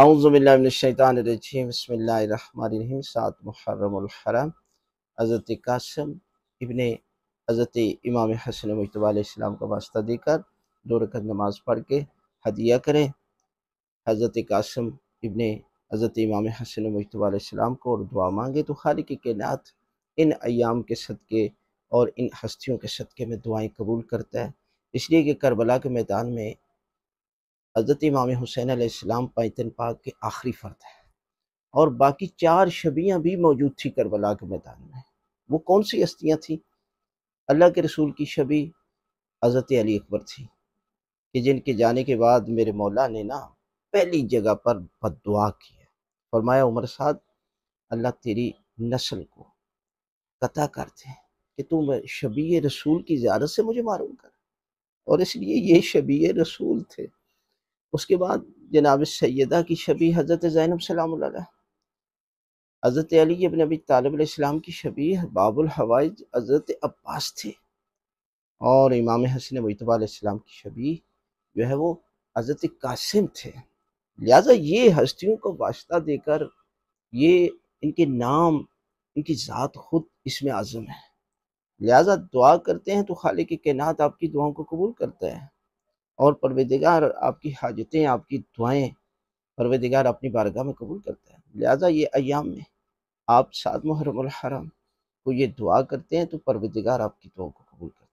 اعوذ باللہ من الشیطان الرجیم بسم اللہ الرحمن الرحیم 7 محرم الحرام حضرت قاسم ابن حضرت امام حسن مجتبی علیہ السلام کا واسطہ دے کر 2 رکعت نماز پڑھ کے ہدیہ کریں حضرت قاسم ابن حضرت امام حسن مجتبی علیہ السلام کو اور دعا مانگے تو خالق کائنات ان ایام کے صدقے اور ان ہستیوں کے صدقے میں دعائیں قبول کرتا ہے، اس لیے کہ کربلا کے میدان میں حضرت امام حسین علیہ السلام پایتن پاک کے آخری فرد ہیں، اور باقی 4 شبیاں بھی موجود تھی کربلا کے میدان میں۔ وہ کون سی ہستیاں تھیں؟ اللہ کے رسول کی شبی حضرت علی اکبر تھی، کہ جن کے جانے کے بعد میرے مولا نے پہلی جگہ پر بد دعا کی ہے، فرمایا عمر سعد اللہ تیری نسل کو قطع کر دے کہ تم شبی رسول کی زیارت سے مجھے معروم کر، اور اس لیے یہ شبی رسول تھے۔ اس کے بعد جناب سیدہ کی شبیہ حضرت زینب سلام اللہ علیہ، حضرت علی ابن ابی طالب علیہ السلام کی شبیہ باب الحوائج حضرت عباس تھے، اور امام حسن مجتبی علیہ السلام کی شبیہ جو ہے وہ حضرت قاسم تھے۔ لہٰذا یہ ہستیوں کو واسطہ دے کر یہ ان کے نام، ان کی ذات خود اسم اعظم ہے، لہٰذا دعا کرتے ہیں تو خالق کائنات آپ کی دعاؤں کو قبول کرتا ہے، اور پروردگار آپ کی حاجتیں، آپ کی دعائیں پروردگار اپنی بارگاہ میں قبول کرتا ہے۔ لہٰذا یہ ایام میں آپ 7 محرم الحرام کو یہ دعا کرتے ہیں تو پروردگار آپ کی دعاؤں کو قبول کرتا ہے۔